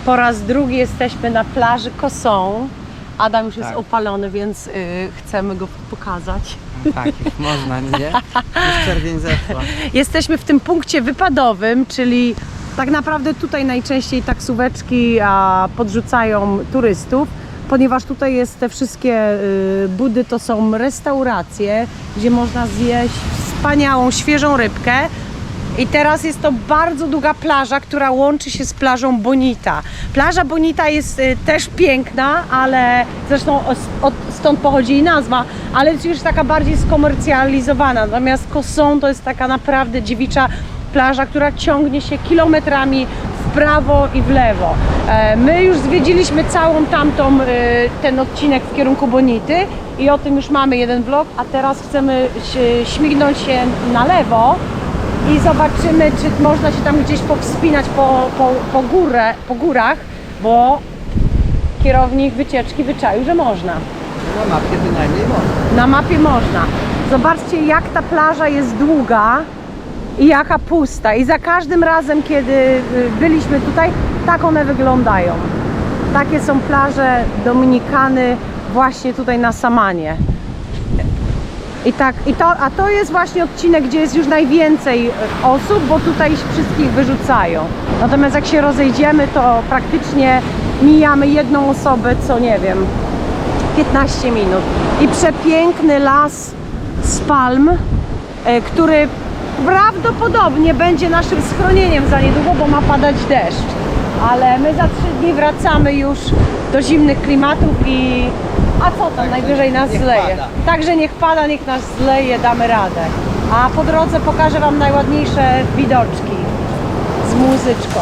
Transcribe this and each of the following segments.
Po raz drugi jesteśmy na plaży Cosson. Adam już jest opalony, więc chcemy go pokazać. Tak, już można, nie? Już czerwień zeszła. Jesteśmy w tym punkcie wypadowym, czyli tak naprawdę tutaj najczęściej taksóweczki podrzucają turystów, ponieważ tutaj jest te wszystkie budy, to są restauracje, gdzie można zjeść wspaniałą, świeżą rybkę. I teraz jest to bardzo długa plaża, która łączy się z plażą Bonita. Plaża Bonita jest też piękna, ale zresztą stąd pochodzi jej nazwa, ale jest już taka bardziej skomercjalizowana. Natomiast Cosson to jest taka naprawdę dziewicza plaża, która ciągnie się kilometrami w prawo i w lewo. My już zwiedziliśmy całą ten odcinek w kierunku Bonity i o tym już mamy jeden vlog, a teraz chcemy śmignąć się na lewo i zobaczymy, czy można się tam gdzieś powspinać po górach, bo kierownik wycieczki wyczaił, że można. Na mapie bynajmniej można. Na mapie można. Zobaczcie, jak ta plaża jest długa i jaka pusta. I za każdym razem, kiedy byliśmy tutaj, tak one wyglądają. Takie są plaże Dominikany właśnie tutaj na Samanie. A to jest właśnie odcinek, gdzie jest już najwięcej osób, bo tutaj wszystkich wyrzucają. Natomiast jak się rozejdziemy, to praktycznie mijamy jedną osobę co, nie wiem, 15 minut. I przepiękny las z palm, który prawdopodobnie będzie naszym schronieniem za niedługo, bo ma padać deszcz. Ale my za 3 dni wracamy już do zimnych klimatów i a co tam, najwyżej nas zleje. Także niech pada, niech nas zleje, damy radę. A po drodze pokażę Wam najładniejsze widoczki z muzyczką.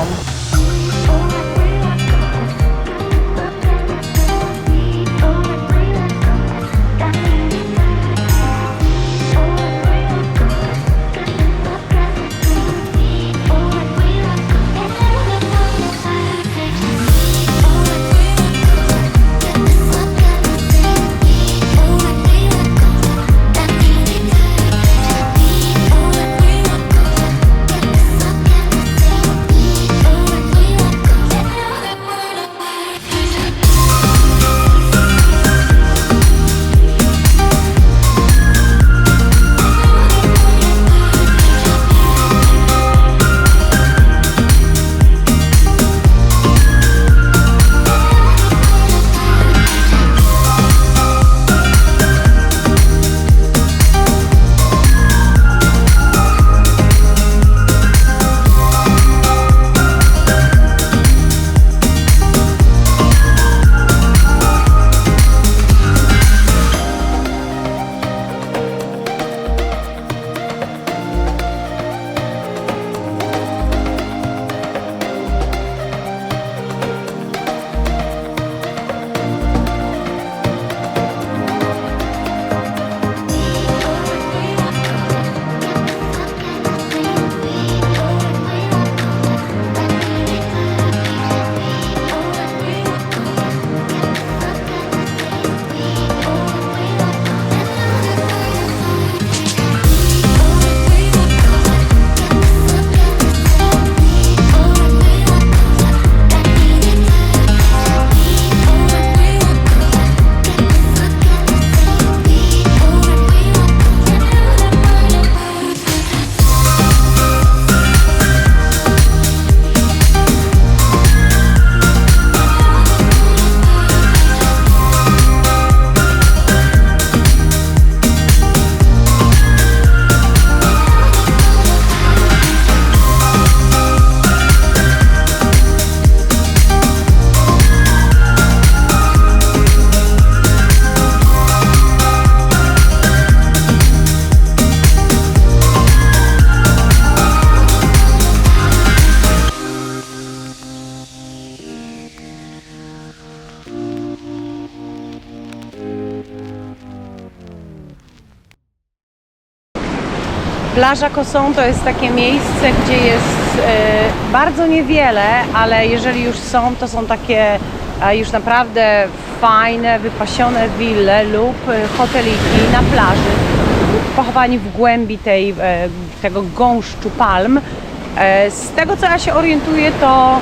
Plaża Cosson to jest takie miejsce, gdzie jest bardzo niewiele, ale jeżeli już są, to są takie już naprawdę fajne, wypasione wille lub hoteliki na plaży, pochowani w głębi tego gąszczu palm. Z tego co ja się orientuję, to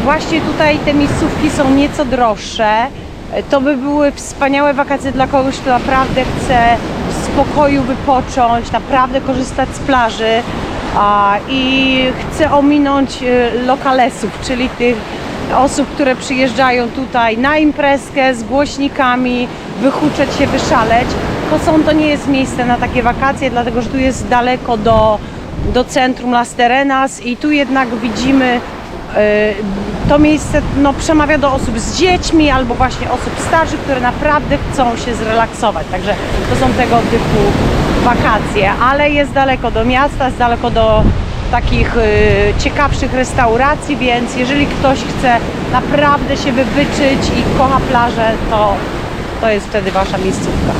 właśnie tutaj te miejscówki są nieco droższe. To by były wspaniałe wakacje dla kogoś, kto naprawdę chce w spokoju wypocząć, naprawdę korzystać z plaży i chce ominąć lokalesów, czyli tych osób, które przyjeżdżają tutaj na imprezkę z głośnikami, wyhuczeć się, wyszaleć. To nie jest miejsce na takie wakacje, dlatego że tu jest daleko do centrum Las Terrenas i tu jednak widzimy to miejsce przemawia do osób z dziećmi albo właśnie osób starszych, które naprawdę chcą się zrelaksować. Także to są tego typu wakacje, ale jest daleko do miasta, jest daleko do takich ciekawszych restauracji, więc jeżeli ktoś chce naprawdę się wywyczyć i kocha plażę, to jest wtedy wasza miejscówka.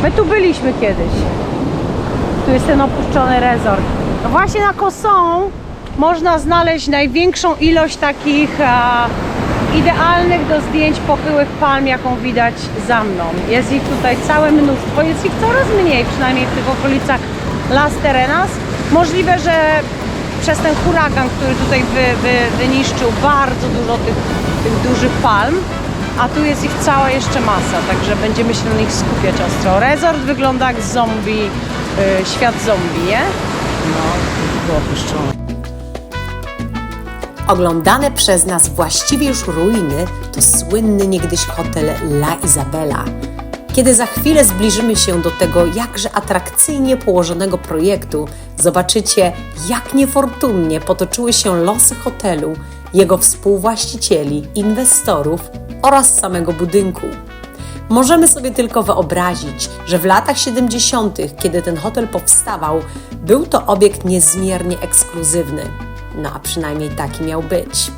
My tu byliśmy kiedyś. Tu jest ten opuszczony resort. No właśnie na Cosson można znaleźć największą ilość takich idealnych do zdjęć pochyłych palm, jaką widać za mną. Jest ich tutaj całe mnóstwo, jest ich coraz mniej, przynajmniej w tych okolicach Las Terrenas. Możliwe, że przez ten huragan, który tutaj wyniszczył bardzo dużo tych dużych palm, a tu jest ich cała jeszcze masa, także będziemy się na nich skupiać ostro. Resort wygląda jak zombie, świat zombie, nie? No, było opuszczone. Oglądane przez nas właściwie już ruiny to słynny niegdyś hotel La Isabela. Kiedy za chwilę zbliżymy się do tego jakże atrakcyjnie położonego projektu, zobaczycie, jak niefortunnie potoczyły się losy hotelu, jego współwłaścicieli, inwestorów oraz samego budynku. Możemy sobie tylko wyobrazić, że w latach 70., kiedy ten hotel powstawał, był to obiekt niezmiernie ekskluzywny. No a przynajmniej taki miał być.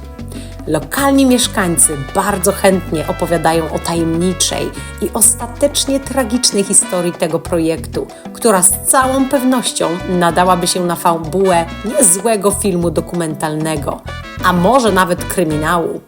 Lokalni mieszkańcy bardzo chętnie opowiadają o tajemniczej i ostatecznie tragicznej historii tego projektu, która z całą pewnością nadałaby się na fabułę niezłego filmu dokumentalnego, a może nawet kryminału.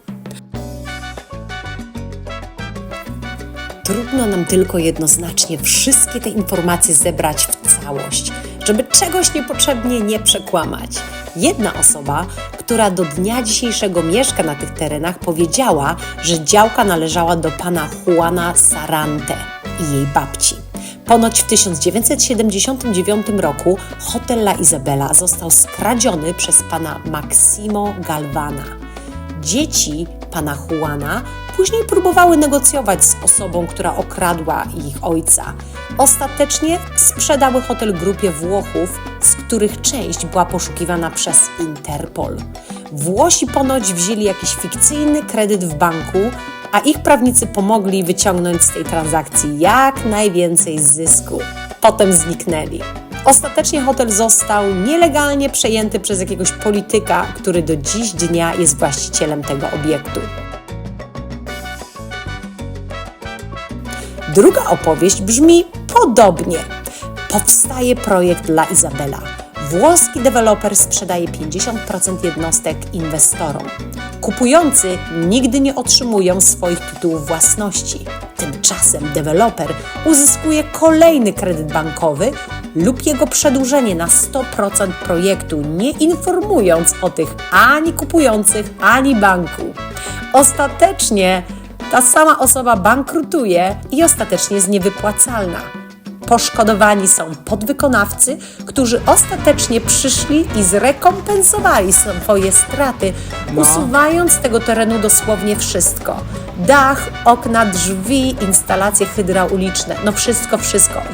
Trudno nam tylko jednoznacznie wszystkie te informacje zebrać w całość, żeby czegoś niepotrzebnie nie przekłamać. Jedna osoba, która do dnia dzisiejszego mieszka na tych terenach, powiedziała, że działka należała do pana Juana Sarante i jej babci. Ponoć w 1979 roku hotel La Isabela został skradziony przez pana Maximo Galvana. Dzieci pana Juana później próbowały negocjować z osobą, która okradła ich ojca. Ostatecznie sprzedały hotel grupie Włochów, z których część była poszukiwana przez Interpol. Włosi ponoć wzięli jakiś fikcyjny kredyt w banku, a ich prawnicy pomogli wyciągnąć z tej transakcji jak najwięcej zysku. Potem zniknęli. Ostatecznie hotel został nielegalnie przejęty przez jakiegoś polityka, który do dziś dnia jest właścicielem tego obiektu. Druga opowieść brzmi podobnie. Powstaje projekt La Isabela. Włoski deweloper sprzedaje 50% jednostek inwestorom. Kupujący nigdy nie otrzymują swoich tytułów własności. Tymczasem deweloper uzyskuje kolejny kredyt bankowy lub jego przedłużenie na 100% projektu, nie informując o tych ani kupujących, ani banku. Ostatecznie ta sama osoba bankrutuje i ostatecznie jest niewypłacalna. Poszkodowani są podwykonawcy, którzy ostatecznie przyszli i zrekompensowali swoje straty, usuwając z tego terenu dosłownie wszystko. Dach, okna, drzwi, instalacje hydrauliczne, wszystko,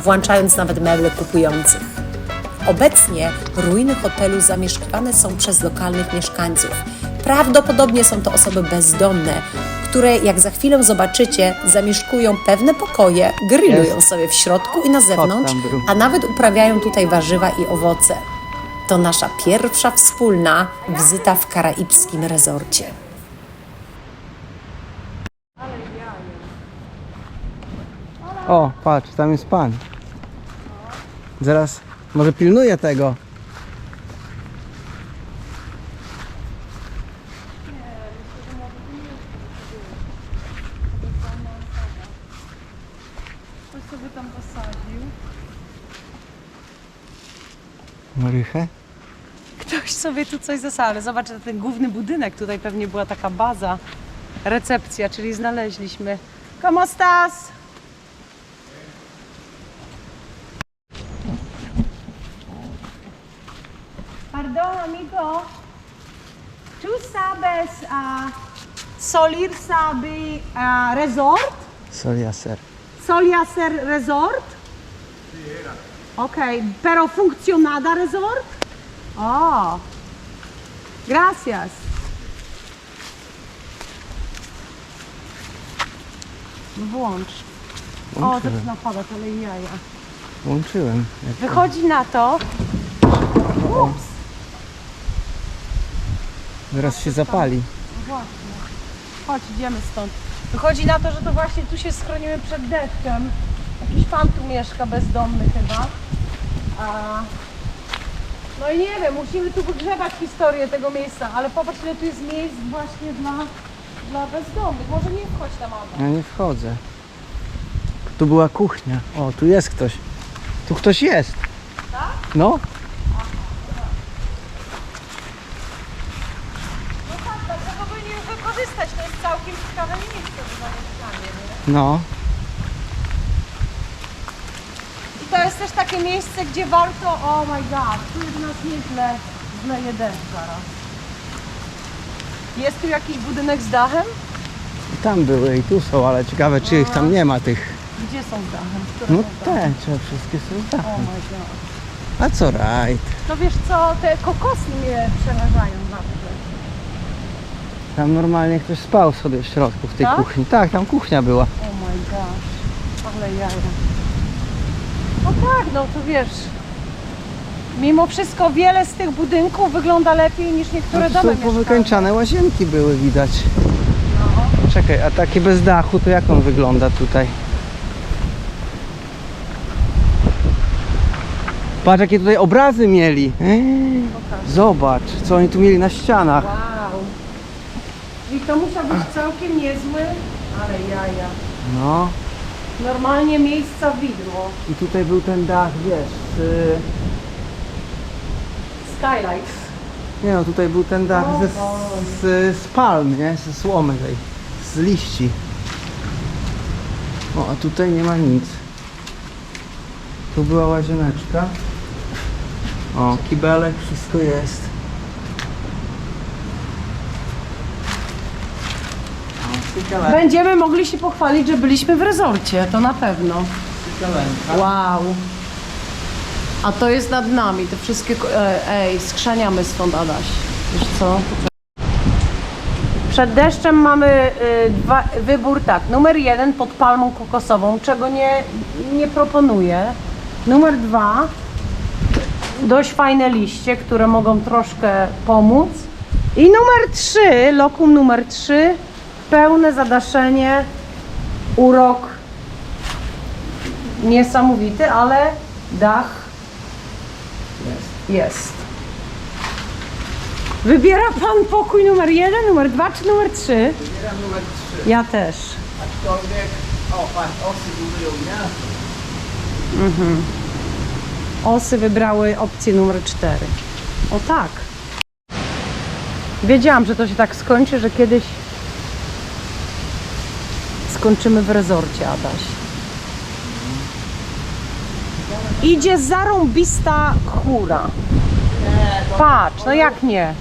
włączając nawet meble kupujących. Obecnie ruiny hotelu zamieszkiwane są przez lokalnych mieszkańców. Prawdopodobnie są to osoby bezdomne, które, jak za chwilę zobaczycie, zamieszkują pewne pokoje, grillują sobie w środku i na zewnątrz, a nawet uprawiają tutaj warzywa i owoce. To nasza pierwsza wspólna wizyta w karaibskim rezorcie. O, patrz, tam jest pan. Zaraz, może pilnuje tego. Ktoś sobie tam posadził. Marychę? Ktoś sobie tu coś za salę. Zobacz, ten główny budynek, tutaj pewnie była taka baza, recepcja, czyli znaleźliśmy. ¿Cómo estás? Pardon, amigo. ¿Tú sabes Solir Sabi Resort? Solia ser. Solia Ser Resort? Ok, pero funcionada resort? Oh, gracias. Włącz. O, Włączyłem. teraz napada, ale jaja. Włączyłem. Jak to- Wychodzi na to. Ups, Zaraz się zapali. właśnie. Chodź, idziemy stąd. Wychodzi na to, że to właśnie tu się schronimy przed deszczem. Jakiś pan tu mieszka, bezdomny chyba. No i nie wiem, musimy tu wygrzebać historię tego miejsca, ale popatrz, ile tu jest miejsc właśnie dla bezdomnych. Może nie wchodź tam, Ada. Ja nie wchodzę. Tu była kuchnia. O, tu jest ktoś. Tu ktoś jest. Tak? No. No tak, dlaczego by nie wykorzystać? To jest całkiem ciekawe miejsce do zamieszkania, nie? No. I to jest też takie miejsce, gdzie warto... Oh my god, tu jest nas nieźle zleje deszcz zaraz. Jest tu jakiś budynek z dachem? Tam były i tu są, ale ciekawe czy ich tam nie ma tych. Gdzie są z dachem? Które No są z dachem? te wszystkie są z Oh dachem. my god. A co rajd? To wiesz co, te kokosy mnie przerażają zawsze. Tam normalnie ktoś spał sobie w środku w tej Tak? kuchni. Tak, tam kuchnia była. Oh my gosh, ale jaja. No tak, no to wiesz, mimo wszystko wiele z tych budynków wygląda lepiej niż niektóre No, domy są mieszkalne. powykańczane łazienki były widać. No. Czekaj, a takie bez dachu to jak on wygląda tutaj? Patrz jakie tutaj obrazy mieli. Pokaż. Zobacz co oni tu mieli na ścianach. Wow. I to musiał być całkiem niezły, ale jaja. No Normalnie miejsca widmo. i tutaj był ten dach, wiesz, Skylight. nie no tutaj był ten dach z palm, nie? Ze słomy tej, z liści. O, a tutaj nie ma nic. Tu była łazieneczka. O, kibelek, wszystko jest. O, sykalenka. Będziemy mogli się pochwalić, że byliśmy w rezorcie, to na pewno. Wow. A to jest nad nami, te wszystkie... Ej, skrzaniamy stąd, Adaś. Wiesz co? Przed deszczem mamy wybór tak. Numer 1 pod palmą kokosową, czego nie proponuję. Numer 2 dość fajne liście, które mogą troszkę pomóc. I numer 3, lokum numer 3, pełne zadaszenie, urok niesamowity, ale dach jest. Wybiera pan pokój numer 1, numer 2 czy numer 3? Wybieram numer 3. Ja też. Aczkolwiek, o patrz, osy budują gniazdo. Osy wybrały opcję numer 4. O tak. Wiedziałam, że to się tak skończy, że kiedyś skończymy w rezorcie, Adaś. Idzie zarąbista chmura. Patrz, no jak nie?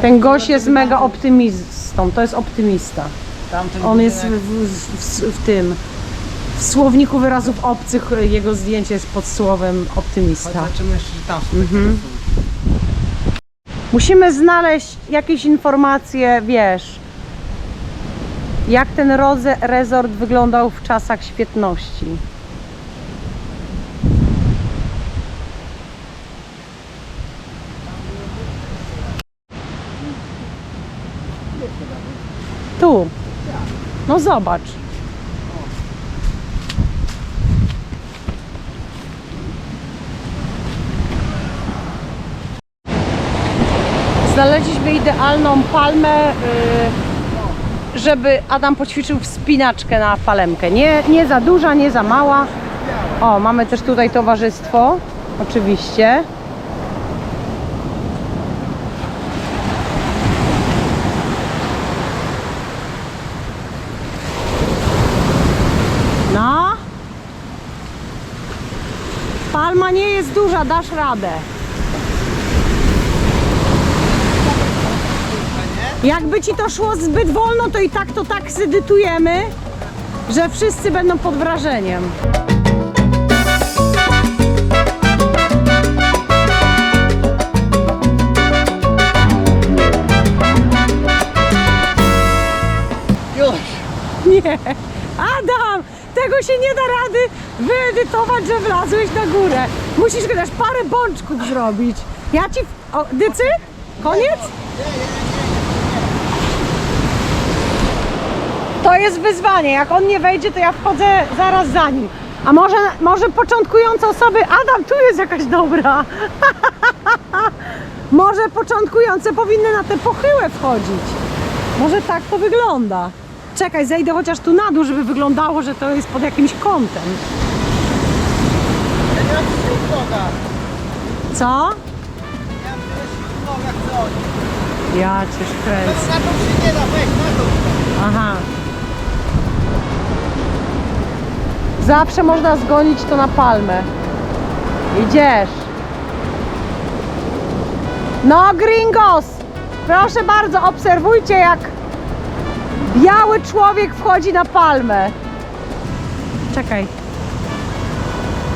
Ten gość jest mega optymistą, to jest optymista. Tamten On jest budynek- w tym, w słowniku wyrazów obcych, jego zdjęcie jest pod słowem optymista. Zobaczymy jeszcze, że tam są takie rysunki. Musimy znaleźć jakieś informacje, wiesz, jak ten resort wyglądał w czasach świetności. Tu. No zobacz. Znaleźliśmy idealną palmę, żeby Adam poćwiczył wspinaczkę na palemkę. Nie za duża, nie za mała. O, mamy też tutaj towarzystwo, oczywiście. No. Palma nie jest duża, dasz radę. Jakby ci to szło zbyt wolno, to i tak to tak zedytujemy, że wszyscy będą pod wrażeniem. Już! Nie, Adam, tego się nie da rady wyedytować, że wlazłeś na górę. Musisz chociaż parę bączków zrobić. Ja ci... O, dycy? Koniec? To jest wyzwanie. Jak on nie wejdzie, to ja wchodzę zaraz za nim. A może początkujące osoby... Adam, tu jest jakaś dobra. Może początkujące powinny na te pochyłe wchodzić. Może tak to wygląda. Czekaj, zejdę chociaż tu na dół, żeby wyglądało, że to jest pod jakimś kątem. Ja nie mam sił w nogach. Co? Nie mam tyle sił w nogach, co oni. Ja cię kręcę. Na to się nie da, weź na to. Aha. Zawsze można zgonić to na palmę. Idziesz. No, gringos! Proszę bardzo, obserwujcie, jak biały człowiek wchodzi na palmę. Czekaj.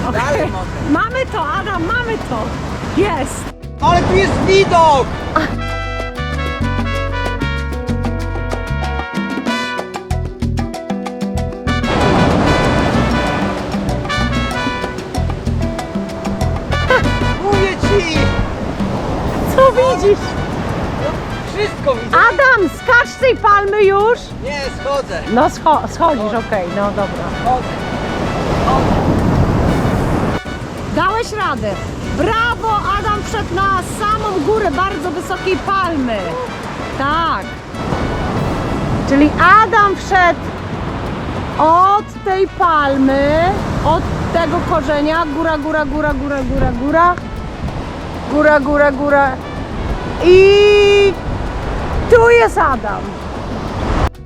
Okej. Dalej mogę. Mamy to, Adam, mamy to. Jest. Ale tu jest widok! Mówię ci! Co widzisz? Wszystko widzę! Adam, skacz z tej palmy już. Nie, schodzę! No schodzisz, okej, no dobra. Schodzę! Dałeś radę. Brawo, Adam wszedł na samą górę bardzo wysokiej palmy. Tak. Czyli Adam wszedł od tej palmy, od tego korzenia, góra, góra, góra, góra, góra, góra, góra, góra, góra i tu jest Adam.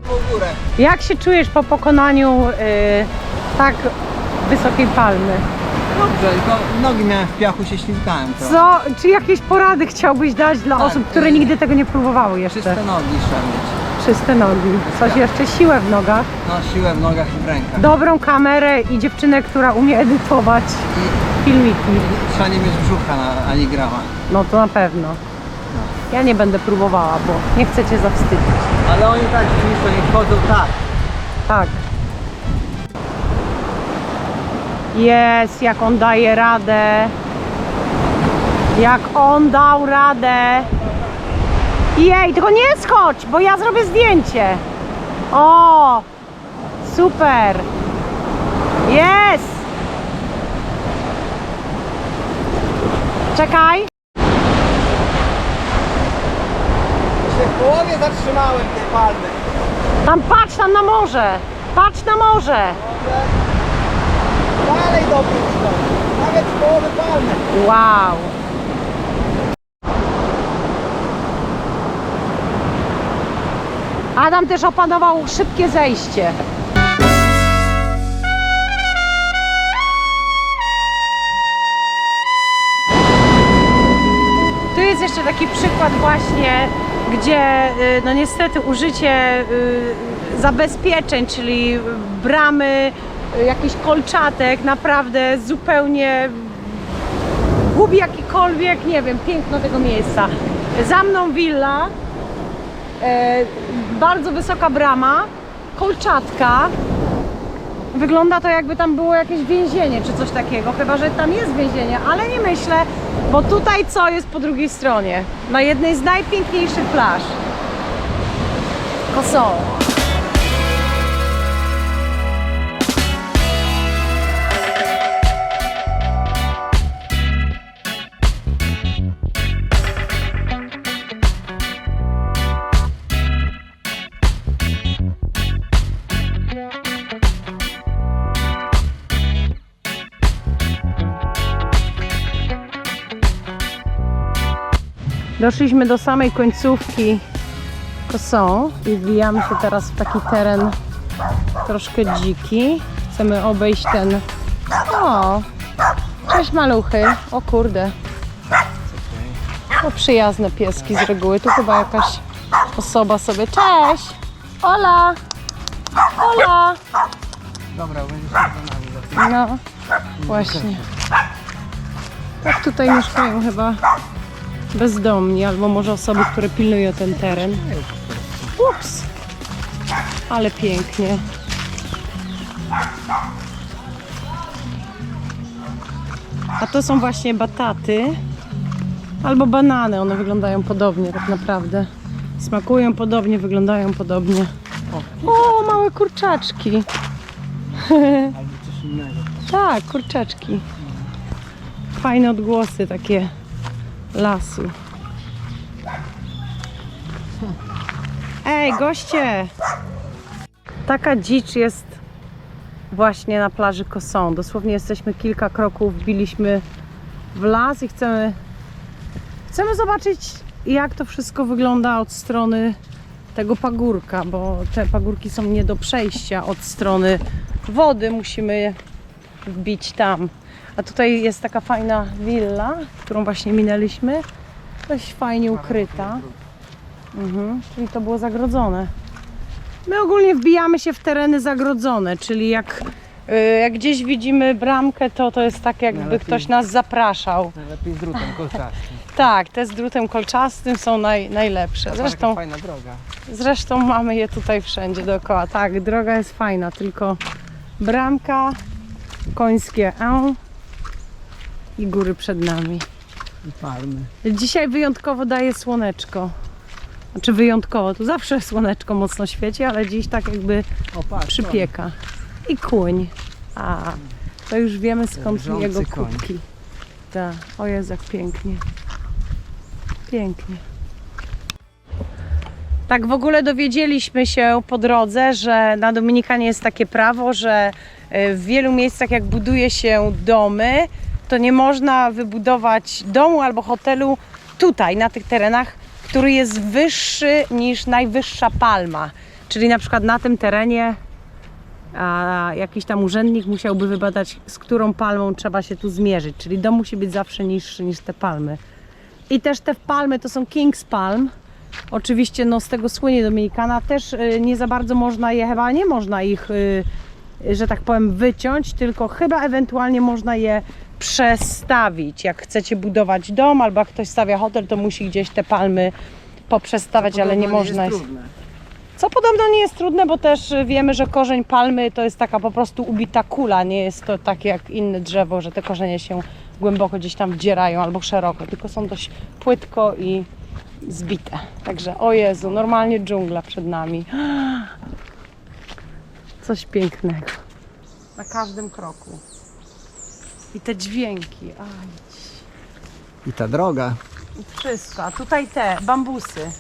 W górę! Jak się czujesz po pokonaniu tak wysokiej palmy? Dobrze, tylko nogi miałem w piachu, się ślizgałem trochę. Co, czy jakieś porady chciałbyś dać dla Tak, osób, które nigdy tego nie próbowały jeszcze? Czyste nogi trzeba mieć. Czyste nogi. Coś jeszcze, siłę w nogach, No, siłę w nogach i w rękach. dobrą kamerę i dziewczynę, która umie edytować filmiki. I trzeba nie mieć brzucha ani grama. No to na pewno. Ja nie będę próbowała, bo nie chcę cię zawstydzić. Ale oni tak nisko nie wchodzą tak. Tak. Jest, jak on daje radę. Jak on dał radę. Jej, tylko nie skocz, bo ja zrobię zdjęcie. O, super. Jest. Czekaj. Się w połowie zatrzymałem tej palmy. Tam patrz, tam na morze. Patrz na morze. Dalej dobry widok. Nawet w połowie palmy. Wow. Adam też opanował szybkie zejście. Tu jest jeszcze taki przykład właśnie, gdzie no niestety użycie zabezpieczeń, czyli bramy, jakichś kolczatek naprawdę zupełnie gubi jakikolwiek, nie wiem, piękno tego miejsca. Za mną willa, bardzo wysoka brama, kolczatka. Wygląda to, jakby tam było jakieś więzienie czy coś takiego, chyba że tam jest więzienie, ale nie myślę, bo tutaj co jest po drugiej stronie? Na jednej z najpiękniejszych plaż. Kosovo. Doszliśmy do samej końcówki Kosą i wbijamy się teraz w taki teren troszkę dziki. Chcemy obejść ten... O! Cześć maluchy! O kurde! To przyjazne pieski z reguły. Tu chyba jakaś osoba sobie... Cześć! Ola! Ola! Dobra, będziesz za nami. No, właśnie. Tak tutaj mieszkają chyba bezdomni, albo może osoby, które pilnują ten teren. Ups! Ale pięknie. A to są właśnie bataty albo banany. One wyglądają podobnie tak naprawdę. Smakują podobnie, wyglądają podobnie. O, małe kurczaczki. Albo coś innego. Tak, kurczaczki. Fajne odgłosy takie lasu. Ej, goście! Taka dzicz jest właśnie na plaży Kosą. Dosłownie jesteśmy kilka kroków, wbiliśmy w las i chcemy zobaczyć, jak to wszystko wygląda od strony tego pagórka, bo te pagórki są nie do przejścia od strony wody. Musimy wbić tam. A tutaj jest taka fajna willa, którą właśnie minęliśmy. Dość fajnie ukryta. Czyli to było zagrodzone. My ogólnie wbijamy się w tereny zagrodzone, czyli jak gdzieś widzimy bramkę, to jest tak, jakby Najlepiej. ktoś nas zapraszał. Najlepiej z drutem kolczastym. Tak, te z drutem kolczastym są najlepsze. Zresztą fajna droga. Zresztą mamy je tutaj wszędzie dookoła. Tak, droga jest fajna, tylko bramka, końskie i góry przed nami. I palmy. Dzisiaj wyjątkowo daje słoneczko. Znaczy wyjątkowo, tu zawsze słoneczko mocno świeci, ale dziś tak jakby O, patrz, przypieka. I kuń. A, to już wiemy skąd Rzący jego koń. kubki. Tak, o Jezu, jak pięknie. Pięknie. Tak w ogóle dowiedzieliśmy się po drodze, że na Dominikanie jest takie prawo, że w wielu miejscach jak buduje się domy, to nie można wybudować domu albo hotelu tutaj, na tych terenach, który jest wyższy niż najwyższa palma. Czyli na przykład na tym terenie jakiś tam urzędnik musiałby wybadać, z którą palmą trzeba się tu zmierzyć. Czyli dom musi być zawsze niższy niż te palmy. I też te palmy to są King's Palm. Oczywiście no, z tego słynie Dominikana. Też nie za bardzo można je, chyba nie można ich, że tak powiem, wyciąć, tylko chyba ewentualnie można je przestawić. Jak chcecie budować dom albo jak ktoś stawia hotel, to musi gdzieś te palmy poprzestawiać, ale nie można. Jest trudne. Co podobno nie jest trudne, bo też wiemy, że korzeń palmy to jest taka po prostu ubita kula. Nie jest to takie jak inne drzewo, że te korzenie się głęboko gdzieś tam wdzierają albo szeroko, tylko są dość płytko i zbite. Także o Jezu, normalnie dżungla przed nami. Coś pięknego. Na każdym kroku. I te dźwięki. Aj. I ta droga. I wszystko. A tutaj te bambusy.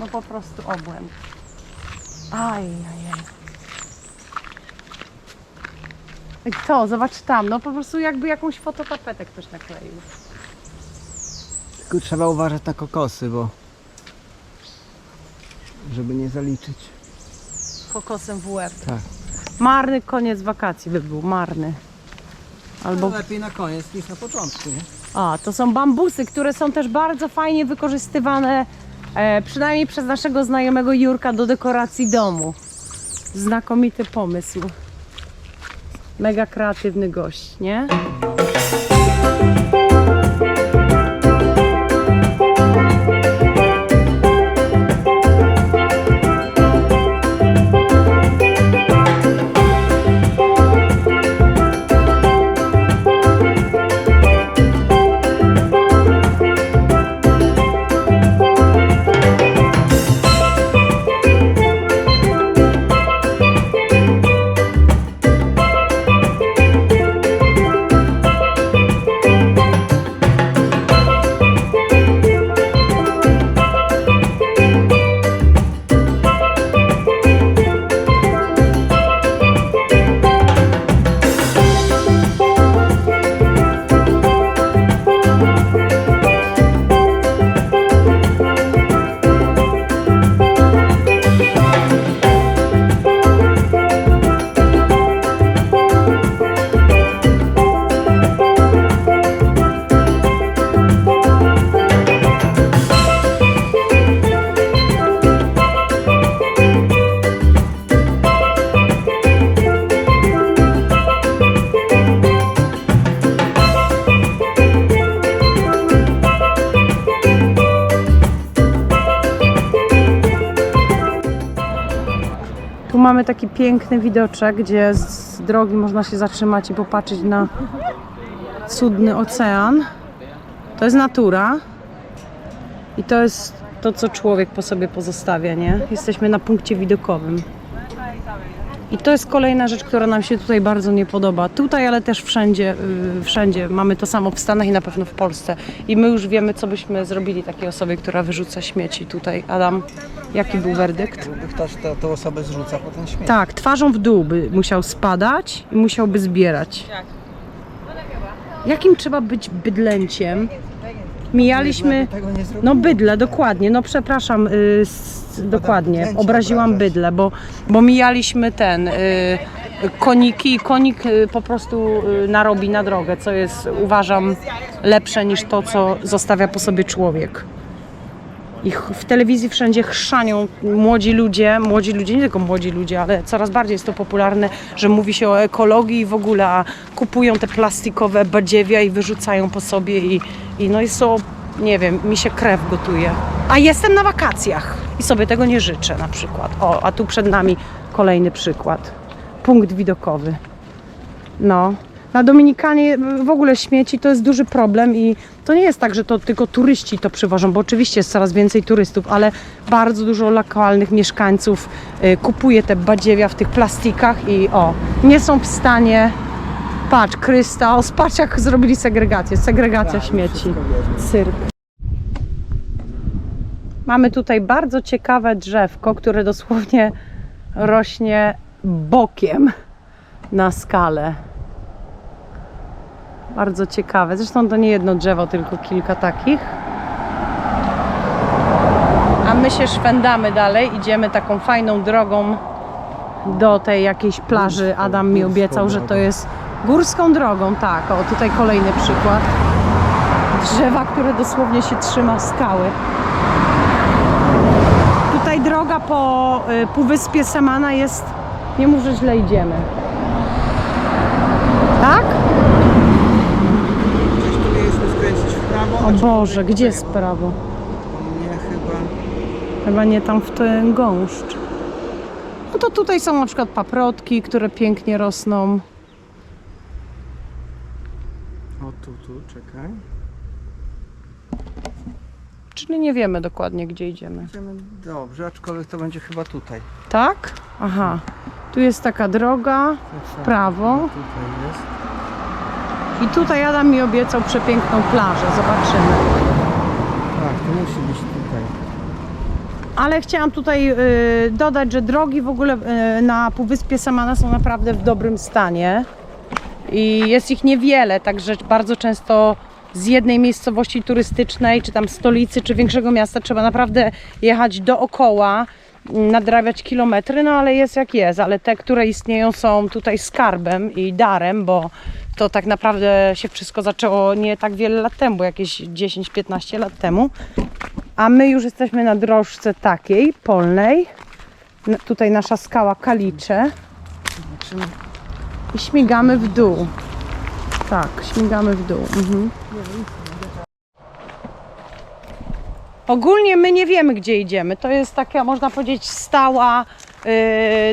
No po prostu obłęd. Ajajaj. I to, zobacz tam. No po prostu jakby jakąś fototapetę ktoś nakleił. Tylko trzeba uważać na kokosy, bo żeby nie zaliczyć. Kokosem w łeb. Tak. Marny koniec wakacji by był, marny. Albo... lepiej na koniec niż na początku, nie? A, to są bambusy, które są też bardzo fajnie wykorzystywane, przynajmniej przez naszego znajomego Jurka, do dekoracji domu. Znakomity pomysł. Mega kreatywny gość, nie? mamy taki piękny widoczek, gdzie z drogi można się zatrzymać i popatrzeć na cudny ocean. To jest natura i to jest to, co człowiek po sobie pozostawia, nie? Jesteśmy na punkcie widokowym. I to jest kolejna rzecz, która nam się tutaj bardzo nie podoba. Tutaj, ale też wszędzie mamy to samo w Stanach i na pewno w Polsce. I my już wiemy, co byśmy zrobili takiej osobie, która wyrzuca śmieci tutaj. Adam, jaki był werdykt? Ktoś tę osobę zrzuca po ten śmieć. Tak, twarzą w dół by musiał spadać i musiałby zbierać. Jakim trzeba być bydlęciem? Mijaliśmy... Tego nie zrobiło. No bydle, dokładnie, no przepraszam, dokładnie, Zdjęcie obraziłam obrażać. bydle, bo mijaliśmy koniki i konik po prostu narobi na drogę, co jest, uważam, lepsze niż to, co zostawia po sobie człowiek. I w telewizji wszędzie chrzanią młodzi ludzie, nie tylko młodzi ludzie, ale coraz bardziej jest to popularne, że mówi się o ekologii i w ogóle, a kupują te plastikowe badziewia i wyrzucają po sobie i no jest to, nie wiem, mi się krew gotuje. A jestem na wakacjach i sobie tego nie życzę na przykład. O, a tu przed nami kolejny przykład. Punkt widokowy. No. Na Dominikanie w ogóle śmieci to jest duży problem i to nie jest tak, że to tylko turyści to przywożą, bo oczywiście jest coraz więcej turystów, ale bardzo dużo lokalnych mieszkańców kupuje te badziewia w tych plastikach i nie są w stanie, patrz, Krystał, patrz jak zrobili segregacja śmieci, cyrk. Mamy tutaj bardzo ciekawe drzewko, które dosłownie rośnie bokiem na skalę. Bardzo ciekawe. Zresztą to nie jedno drzewo, tylko kilka takich. A my się szwendamy dalej. Idziemy taką fajną drogą do tej jakiejś plaży. Adam mi obiecał, że to jest górską drogą. Tak, o tutaj kolejny przykład. Drzewa, które dosłownie się trzyma skały. Tutaj droga po półwyspie Samana jest... Nie mów, że źle idziemy. Tak? O Boże, gdzie jest prawo? Nie, Chyba nie tam w ten gąszcz. No to tutaj są na przykład paprotki, które pięknie rosną. O, tu, czekaj. Czyli nie wiemy dokładnie, gdzie idziemy. Idziemy dobrze, aczkolwiek to będzie chyba tutaj. Tak? Aha. Tu jest taka droga w prawo. Tutaj jest. I tutaj Adam mi obiecał przepiękną plażę. Zobaczymy. Tak, to musi być tutaj. Ale chciałam tutaj dodać, że drogi w ogóle na półwyspie Samana są naprawdę w dobrym stanie. I jest ich niewiele, także bardzo często z jednej miejscowości turystycznej, czy tam stolicy, czy większego miasta trzeba naprawdę jechać dookoła, nadrabiać kilometry, no ale jest jak jest. Ale te, które istnieją, są tutaj skarbem i darem, bo to tak naprawdę się wszystko zaczęło nie tak wiele lat temu, bo jakieś 10-15 lat temu. A my już jesteśmy na dróżce takiej, polnej. Tutaj nasza skała Kalicze. I śmigamy w dół. Tak, śmigamy w dół. Mhm. Ogólnie my nie wiemy, gdzie idziemy. To jest taka, można powiedzieć, stała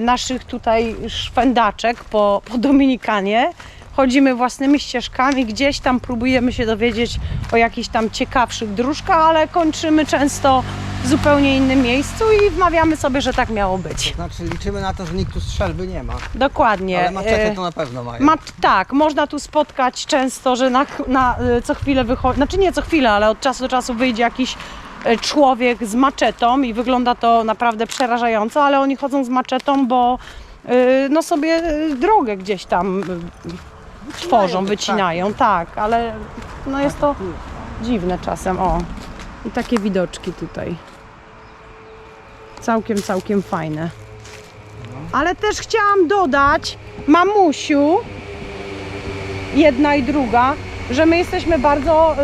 naszych tutaj szwendaczek po Dominikanie. Chodzimy własnymi ścieżkami, gdzieś tam próbujemy się dowiedzieć o jakichś tam ciekawszych dróżkach, ale kończymy często w zupełnie innym miejscu i wmawiamy sobie, że tak miało być. To znaczy liczymy na to, że nikt tu strzelby nie ma. Dokładnie. Ale maczety to na pewno mają. Tak, można tu spotkać często, że co chwilę wychodzi, znaczy nie co chwilę, ale od czasu do czasu wyjdzie jakiś człowiek z maczetą i wygląda to naprawdę przerażająco, ale oni chodzą z maczetą, bo no sobie drogę gdzieś tam tworzą, wycinają, tak, ale no jest to dziwne czasem, i takie widoczki tutaj. Całkiem fajne. Ale też chciałam dodać, mamusiu, jedna i druga, że my jesteśmy bardzo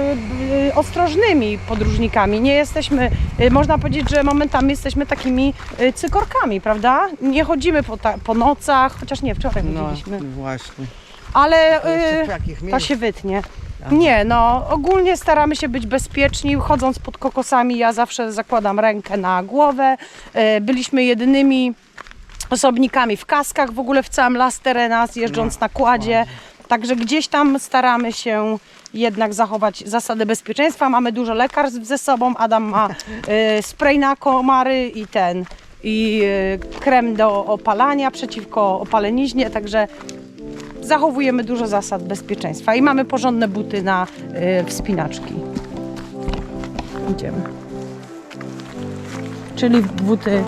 ostrożnymi podróżnikami. Nie jesteśmy, można powiedzieć, że momentami jesteśmy takimi cykorkami, prawda? Nie chodzimy po nocach, chociaż nie, wczoraj chodziliśmy. No właśnie. Ale takich to miejsc. się wytnie. Nie, no ogólnie staramy się być bezpieczni. Chodząc pod kokosami, ja zawsze zakładam rękę na głowę. Byliśmy jedynymi osobnikami w kaskach w ogóle w całym Las Terrenas, jeżdżąc na kładzie. Także gdzieś tam staramy się jednak zachować zasady bezpieczeństwa. Mamy dużo lekarstw ze sobą. Adam ma spray na komary i krem do opalania przeciwko opaleniźnie, także zachowujemy dużo zasad bezpieczeństwa i mamy porządne buty na wspinaczki. Idziemy. Czyli buty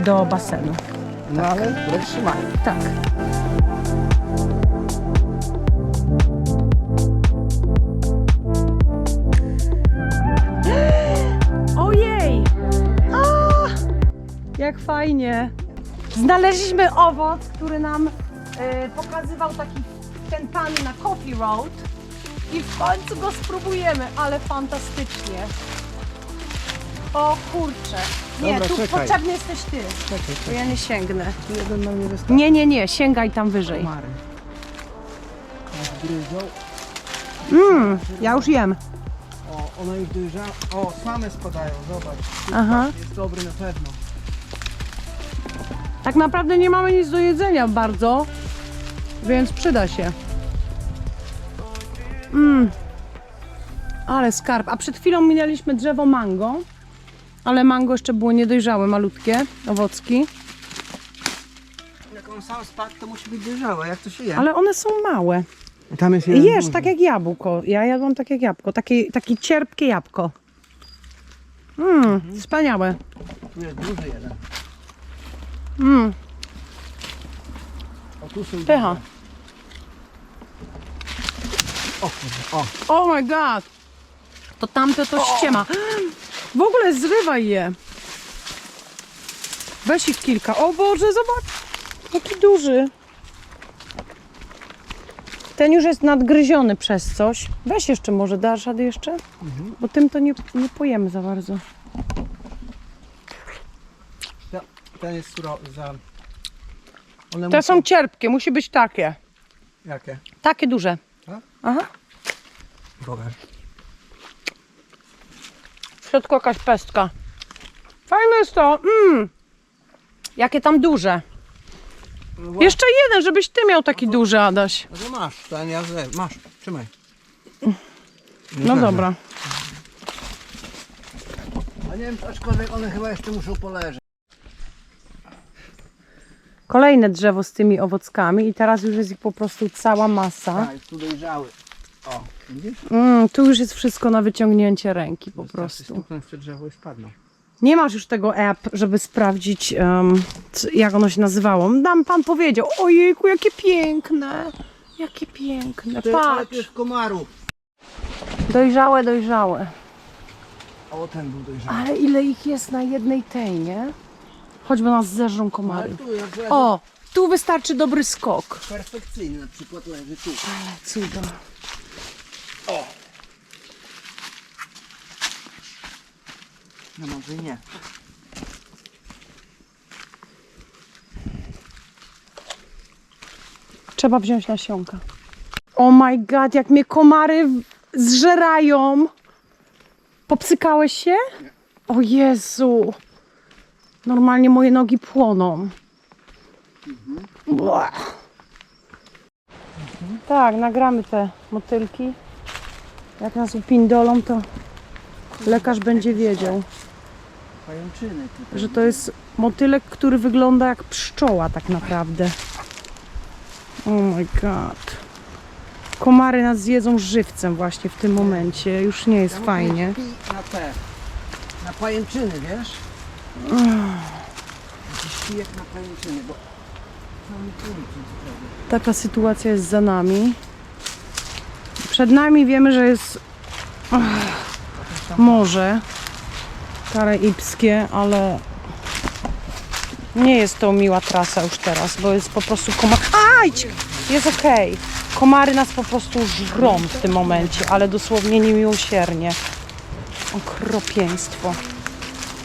do basenu. No ale trzymają. Tak. Ojej! Jak fajnie! Znaleźliśmy owoc, który nam pokazywał ten pan na Coffee Road i w końcu go spróbujemy, ale fantastycznie. O kurczę. Nie, Dobra, tu czekaj. potrzebny jesteś ty, Czekaj, bo ja nie sięgnę. tu jeden nam nie wystarczy. Nie, sięgaj tam wyżej. Komary. Gryzą. Ja już jem. O, one już dojrzały. O, same spadają, zobacz. Aha. Jest dobry na pewno. Tak naprawdę nie mamy nic do jedzenia bardzo, więc przyda się. Ale skarb. A przed chwilą minęliśmy drzewo mango, ale mango jeszcze było niedojrzałe, malutkie, owocki. Jak on sam spadł, to musi być dojrzałe. Jak to się je? Ale one są małe. Tam jest jeden Jesz duży. tak jak jabłko. Ja jadłam tak jak jabłko. Takie cierpkie jabłko. Wspaniałe. Tu jest duży jeden. O, tu są Pycha. duże. O kurde, o. Oh my god. To tamte to ściema. W ogóle zrywaj je. Weź ich kilka. O Boże, zobacz. Jaki duży. Ten już jest nadgryziony przez coś. Weź jeszcze może, dasz radę jeszcze? Bo tym to nie pojemy za bardzo. Ten jest za... One Te muszą... są cierpkie, musi być takie. Jakie? Takie duże. Tak? Aha. Pokaż. W środku jakaś pestka. Fajne jest to. Jakie tam duże. No Jeszcze jeden, żebyś ty miał taki duży, Adaś. No to masz, ten ja masz, trzymaj. No dobra. A nie wiem, aczkolwiek one chyba jeszcze muszą poleżeć. Kolejne drzewo z tymi owockami i teraz już jest ich po prostu cała masa. Tak, tu dojrzały. O, widzisz? Tu już jest wszystko na wyciągnięcie ręki po prostu. Stuknąć w te drzewo i spadną. Nie masz już tego app, żeby sprawdzić jak ono się nazywało. Pan powiedział, ojejku, jakie piękne. Jakie piękne, Ale tu patrz. jest komarów. Dojrzałe, dojrzałe. O, ten był dojrzały. Ale ile ich jest na jednej tej, nie? Choćby nas zeżrą Ale komary. tu jak leży O, tu wystarczy dobry skok. perfekcyjny, na przykład leży tu. Ale cudo. O! No może i nie. Trzeba wziąć nasionka. Oh my god, jak mnie komary zżerają. Popsykałeś się? O Jezu. Normalnie moje nogi płoną. Błah. Tak, nagramy te motylki. Jak nas upindolą, to lekarz będzie wiedział, Pajęczyny tutaj. że to jest motylek, który wygląda jak pszczoła tak naprawdę. Oh my god. Komary nas zjedzą żywcem właśnie w tym momencie. Już nie jest fajnie. Na pajęczyny, wiesz? Jakiś pijek na pajęczyny, bo... Taka sytuacja jest za nami. Przed nami wiemy, że jest morze karaibskie, ale nie jest to miła trasa już teraz, bo jest po prostu Ajdź! Jest okej. Komary nas po prostu żrą w tym momencie, ale dosłownie niemiłosiernie. Okropieństwo.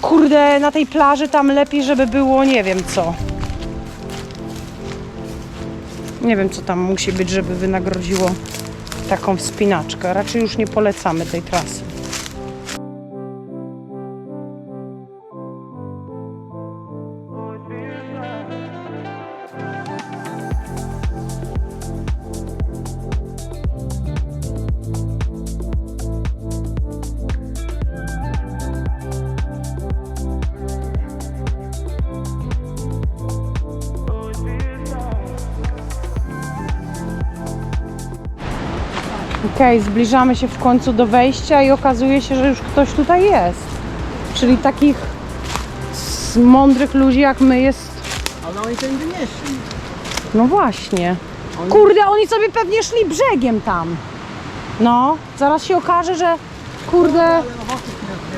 Kurde, na tej plaży tam lepiej, żeby było nie wiem co. Nie wiem, co tam musi być, żeby wynagrodziło taką wspinaczkę. Raczej już nie polecamy tej trasy. Okej, zbliżamy się w końcu do wejścia i okazuje się, że już ktoś tutaj jest. Czyli takich mądrych ludzi jak my jest. Ale oni tędy nie szli. No właśnie. Kurde, oni sobie pewnie szli brzegiem tam. No, zaraz się okaże, że kurde,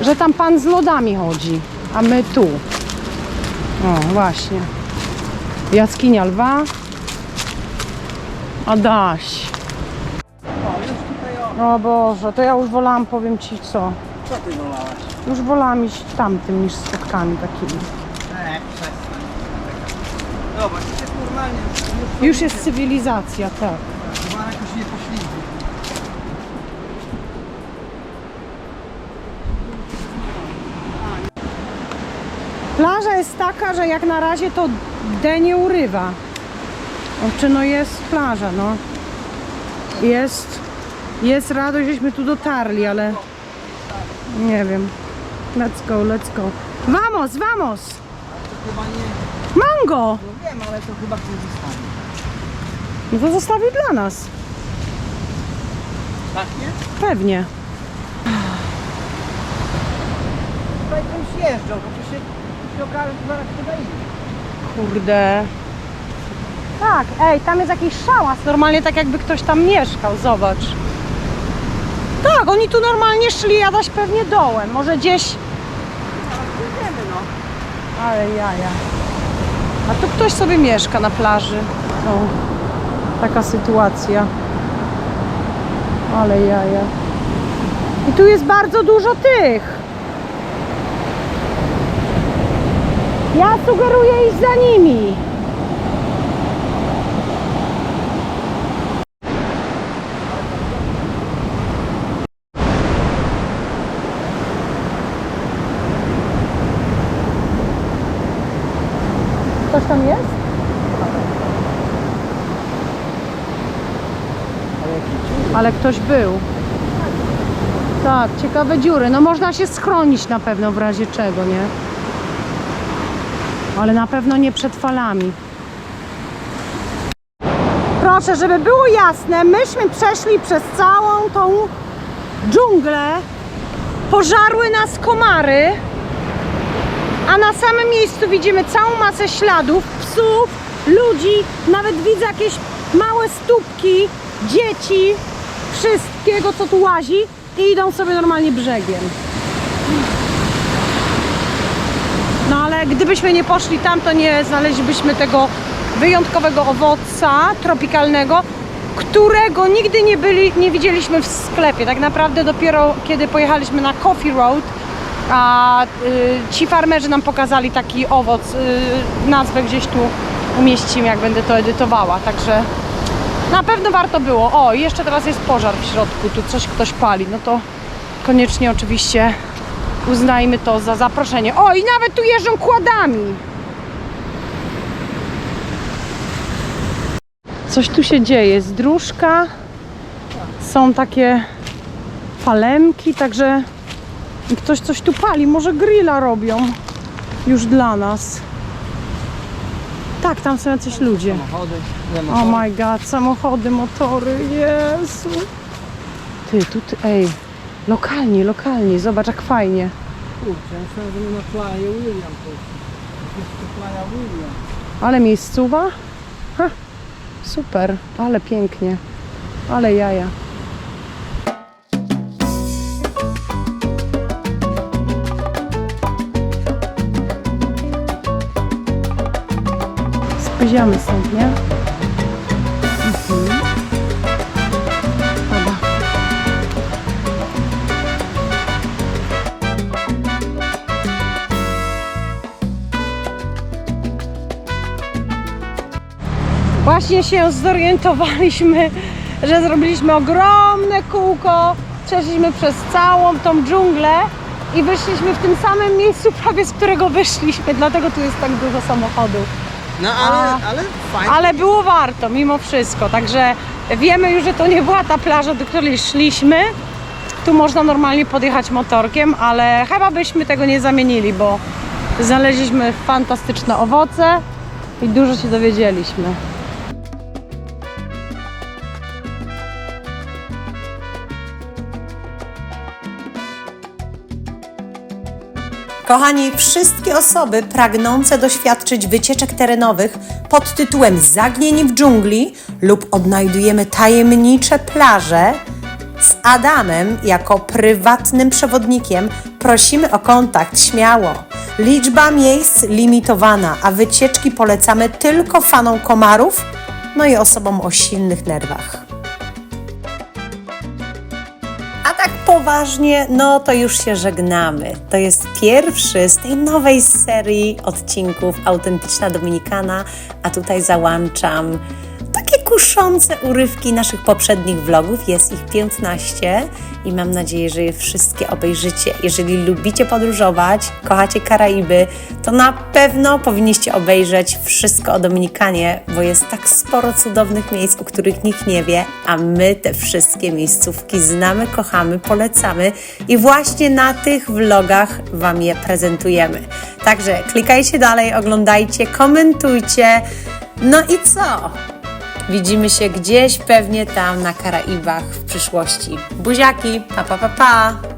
że tam pan z lodami chodzi, a my tu. O, właśnie. Jaskinia lwa. Adaś. O Boże, to ja już wolałam, powiem ci co. Co ty wolałaś? Już wolałam iść tamtym niż spotkami takimi. Przestań. Zobacz, to jest normalnie. Już jest cywilizacja, tak. Chyba jakoś nie poszli. Plaża jest taka, że jak na razie to D nie urywa. Znaczy no jest plaża, no. Jest radość, żeśmy tu dotarli, ale nie wiem. Let's go, let's go. Vamos, vamos! To chyba nie... Mango! No wiem, ale to chyba ktoś zostawi. No to zostawił dla nas. Tak, nie? Pewnie. Tutaj ktoś jeżdżą, bo to się okaże, że zaraz chyba idzie. Kurde. Tak, ej, tam jest jakiś szałas. Normalnie tak jakby ktoś tam mieszkał, zobacz. Tak, oni tu normalnie szli, Adaś pewnie dołem. Może gdzieś... Idziemy, no. Ale jaja. A tu ktoś sobie mieszka na plaży. O, taka sytuacja. Ale jaja. I tu jest bardzo dużo tych. Ja sugeruję iść za nimi. Ktoś tam jest? Ale ktoś był. Tak, ciekawe dziury. No można się schronić na pewno w razie czego, nie? Ale na pewno nie przed falami. Proszę, żeby było jasne, myśmy przeszli przez całą tą dżunglę. Pożarły nas komary. A na samym miejscu widzimy całą masę śladów, psów, ludzi, nawet widzę jakieś małe stópki, dzieci, wszystkiego co tu łazi i idą sobie normalnie brzegiem. No ale gdybyśmy nie poszli tam, to nie znaleźlibyśmy tego wyjątkowego owoca tropikalnego, którego nigdy nie widzieliśmy w sklepie. Tak naprawdę dopiero kiedy pojechaliśmy na Coffee Road, a ci farmerzy nam pokazali taki owoc, nazwę gdzieś tu umieścimy, jak będę to edytowała, także na pewno warto było. O, i jeszcze teraz jest pożar w środku, tu coś ktoś pali, no to koniecznie oczywiście uznajmy to za zaproszenie. O, i nawet tu jeżdżą kładami. Coś tu się dzieje, z dróżka, są takie falemki, także ktoś coś tu pali, może grilla robią już dla nas. Tak, tam są jacyś ludzie. Samochody. Oh my god, samochody, motory, Jezu. Ty, ej, lokalni, zobacz jak fajnie. Kurczę, ja myślałem, że my na Playa William poszli. Jest to Playa William. Ale miejscowa? Ha, super, ale pięknie, ale jaja. Spóźniamy stąd, nie? Dobra. Właśnie się zorientowaliśmy, że zrobiliśmy ogromne kółko, przeszliśmy przez całą tą dżunglę i wyszliśmy w tym samym miejscu, prawie z którego wyszliśmy, dlatego tu jest tak dużo samochodów. No ale fajnie. Ale było warto mimo wszystko, także wiemy już, że to nie była ta plaża, do której szliśmy. Tu można normalnie podjechać motorkiem, ale chyba byśmy tego nie zamienili, bo znaleźliśmy fantastyczne owoce i dużo się dowiedzieliśmy. Kochani, wszystkie osoby pragnące doświadczyć wycieczek terenowych pod tytułem Zagnieni w dżungli lub odnajdujemy tajemnicze plaże, z Adamem jako prywatnym przewodnikiem prosimy o kontakt śmiało. Liczba miejsc limitowana, a wycieczki polecamy tylko fanom komarów, no i osobom o silnych nerwach. A tak poważnie, no to już się żegnamy. To jest pierwszy z tej nowej serii odcinków Autentyczna Dominikana, a tutaj załączam takie kuszące urywki naszych poprzednich vlogów. Jest ich 15 i mam nadzieję, że je wszystkie obejrzycie. Jeżeli lubicie podróżować, kochacie Karaiby, to na pewno powinniście obejrzeć wszystko o Dominikanie, bo jest tak sporo cudownych miejsc, o których nikt nie wie, a my te wszystkie miejscówki znamy, kochamy, polecamy i właśnie na tych vlogach Wam je prezentujemy. Także klikajcie dalej, oglądajcie, komentujcie. No i co? Widzimy się gdzieś pewnie tam na Karaibach w przyszłości. Buziaki, pa pa pa pa!